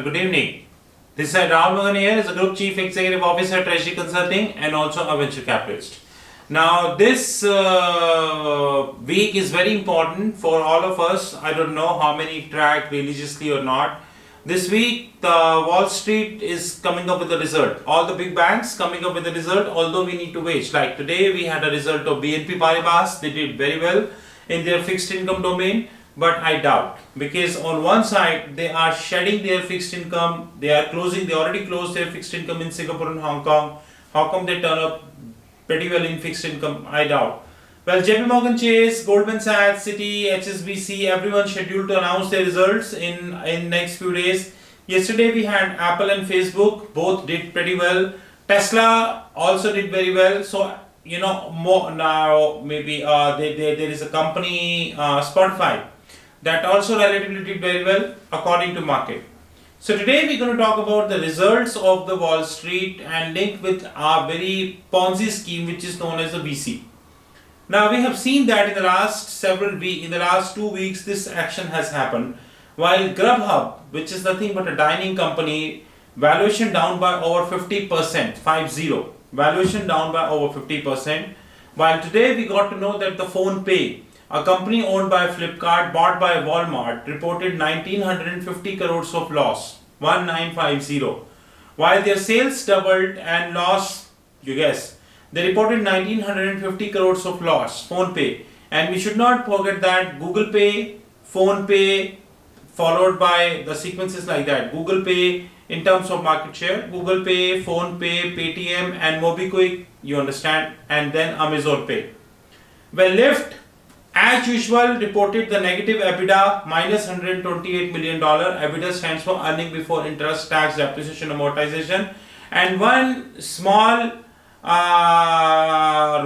Good evening. This is Rahul Mohan here as a Group Chief Executive Officer, Treasury Consulting, and also a venture capitalist. Now, this week is very important for all of us. I don't know how many track religiously or not. This week, the Wall Street is coming up with a result. All the big banks coming up with a result, although we need to wait. Like today, we had a result of BNP Paribas. They did very well in their fixed income domain. But I doubt, because on one side they are shedding their fixed income, they already closed their fixed income in Singapore and Hong Kong. How come they turn up pretty well in fixed income? I doubt. Well, JP Morgan Chase, Goldman Sachs, Citi, HSBC, everyone scheduled to announce their results in next few days. Yesterday we had Apple and Facebook, both did pretty well. Tesla also did very well. So more now maybe there is a company Spotify that also relatively did very well according to market. So today we're going to talk about the results of the Wall Street and link with our very Ponzi scheme which is known as the VC. Now we have seen that in the last 2 weeks this action has happened, while Grubhub, which is nothing but a dining company, valuation down by over 50%, valuation down by over 50%, while today we got to know that the PhonePe, a company owned by Flipkart, bought by Walmart, reported 1950 crores of loss, 1950. While their sales doubled and loss, you guess, they reported 1950 crores of loss, PhonePe. And we should not forget that Google Pay, PhonePe, followed by the sequences like that. Google Pay in terms of market share, Google Pay, PhonePe, Paytm and MobiKwik, you understand, and then Amazon Pay. Well, Lyft, as usual, reported the negative EBITDA minus $128 million. EBITDA stands for earning before interest, tax, depreciation, amortization. And one small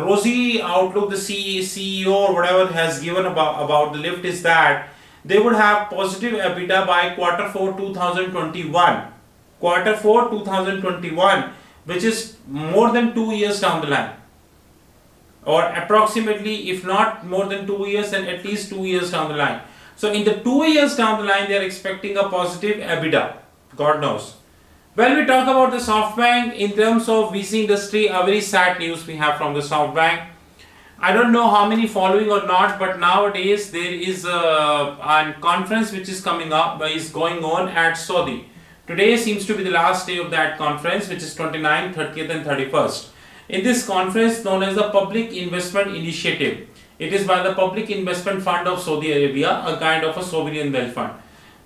rosy outlook the CEO or whatever has given about the Lyft is that they would have positive EBITDA by Q4 2021. Q4 2021, which is more than 2 years down the line. Or approximately, if not more than 2 years, then at least 2 years down the line. So in the 2 years down the line, they are expecting a positive EBITDA. God knows. Well, we talk about the SoftBank in terms of VC industry. A very sad news we have from the SoftBank. I don't know how many following or not, but nowadays there is a conference which is coming up, is going on at Saudi. Today seems to be the last day of that conference, which is 29th, 30th and 31st. In this conference known as the Public Investment Initiative, it is by the Public Investment Fund of Saudi Arabia, a kind of a sovereign wealth fund.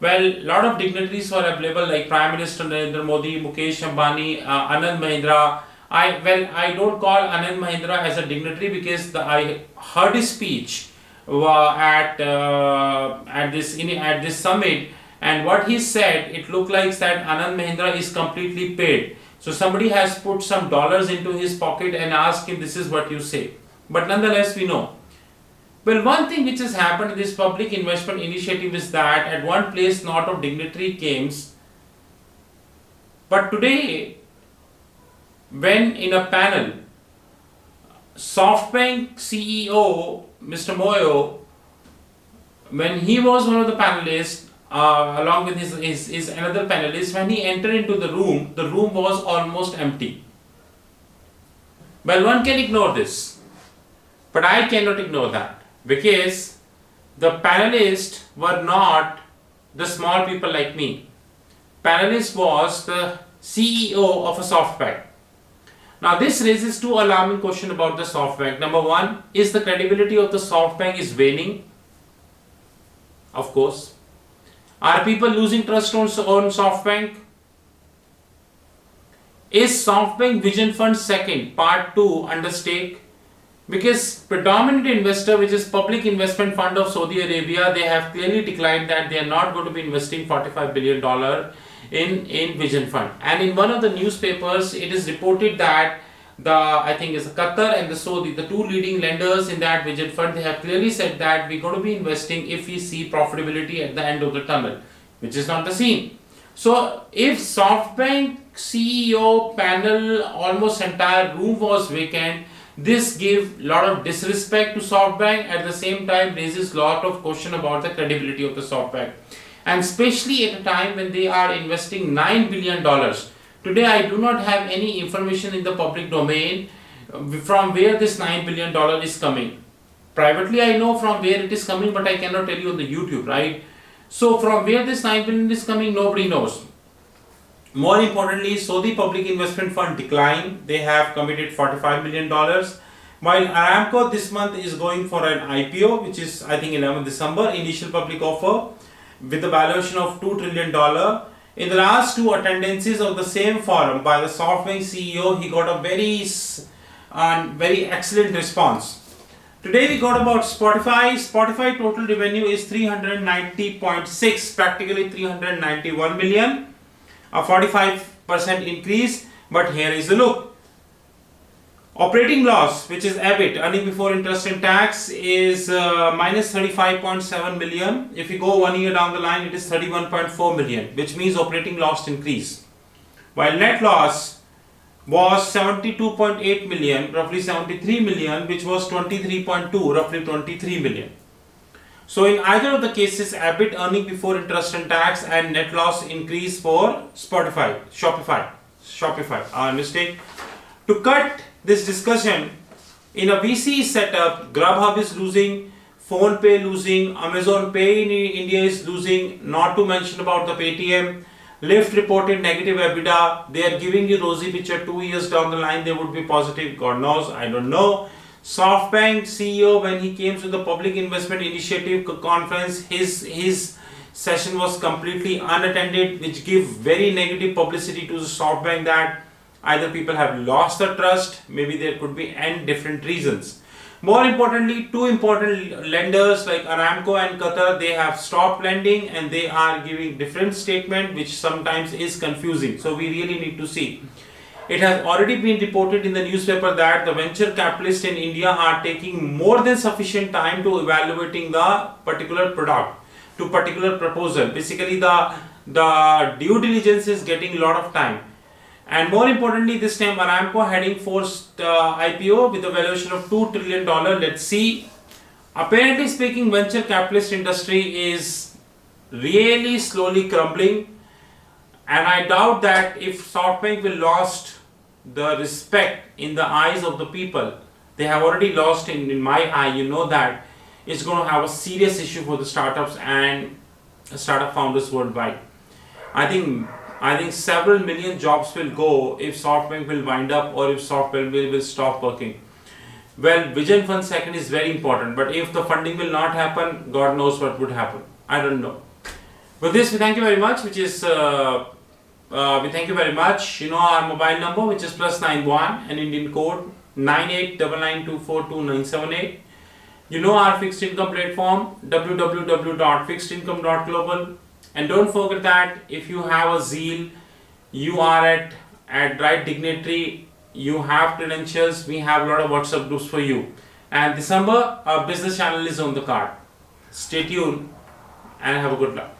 Well, a lot of dignitaries were available like Prime Minister Narendra Modi, Mukesh Ambani, Anand Mahindra. I don't call Anand Mahindra as a dignitary because I heard his speech at this summit, and what he said, it looked like that Anand Mahindra is completely paid. So somebody has put some dollars into his pocket and asked him, this is what you say. But nonetheless, we know. Well, one thing which has happened in this public investment initiative is that at one place not of dignitary came. But today, when in a panel, SoftBank CEO, Mr. Moyo, when he was one of the panelists, along with his another panelist, when he entered into the room was almost empty. Well, one can ignore this, but I cannot ignore that, because the panelists were not the small people like me. Panelist was the CEO of a SoftBank. Now this raises two alarming questions about the SoftBank. Number one, is the credibility of the SoftBank is waning? Of course. Are people losing trust on SoftBank? Is SoftBank Vision Fund second, part 2, under stake? Because predominant investor, which is Public Investment Fund of Saudi Arabia, they have clearly declared that they are not going to be investing $45 billion in Vision Fund. And in one of the newspapers, it is reported that I think it's Qatar and the Saudi, the two leading lenders in that Vision Fund, they have clearly said that we're going to be investing if we see profitability at the end of the tunnel, which is not the scene. So if SoftBank CEO panel, almost entire room was vacant, this gave lot of disrespect to SoftBank, at the same time raises lot of question about the credibility of the SoftBank. and especially at a time when they are investing $9 billion. Today I do not have any information in the public domain from where this $9 billion is coming. Privately I know from where it is coming, but I cannot tell you on the YouTube, right? So from where this 9 billion is coming, nobody knows. More importantly, Saudi Public Investment Fund declined. They have committed $45 million. While Aramco this month is going for an IPO, which is I think 11 December, initial public offer with a valuation of $2 trillion. In the last two attendances of the same forum by the SoftBank CEO, he got a very excellent response. Today we got about Spotify. Spotify total revenue is 390.6, practically 391 million, a 45% increase. But here is the look. Operating loss, which is EBIT, earning before interest and tax, is minus 35.7 million. If you go 1 year down the line, it is 31.4 million, which means operating loss increase. While net loss was 72.8 million, roughly 73 million, which was 23.2, roughly 23 million. So in either of the cases, EBIT, earning before interest and tax, and net loss increase for Shopify, our mistake. To cut this discussion, in a VC setup, Grubhub is losing, PhonePe losing, Amazon Pay in India is losing, not to mention about the Paytm. Lyft reported negative EBITDA. They are giving you rosy picture. 2 years down the line, they would be positive. God knows, I don't know. SoftBank CEO, when he came to the Public Investment Initiative conference, his session was completely unattended, which give very negative publicity to the SoftBank that either people have lost the trust, maybe there could be n different reasons. More importantly, two important lenders like Aramco and Qatar, they have stopped lending and they are giving different statement, which sometimes is confusing. So we really need to see. It has already been reported in the newspaper that the venture capitalists in India are taking more than sufficient time to evaluating the particular product, to particular proposal. Basically the due diligence is getting a lot of time. And more importantly, this time Aramco heading for IPO with a valuation of $2 trillion. Let's see. Apparently speaking, venture capitalist industry is really slowly crumbling. And I doubt that if SoftBank will lost the respect in the eyes of the people, they have already lost in my eye, you know that it's going to have a serious issue for the startups and startup founders worldwide. I think several million jobs will go if SoftBank will wind up or if SoftBank will stop working. Well, Vision Fund second is very important, but if the funding will not happen, God knows what would happen. I don't know. With this, we thank you very much, which is, we thank you very much. You know our mobile number, which is +91 and Indian code 9899242978. You know our fixed income platform, www.fixedincome.global. And don't forget that if you have a zeal, you are at right dignitary, you have credentials, we have a lot of WhatsApp groups for you. And December, our business channel is on the card. Stay tuned and have a good luck.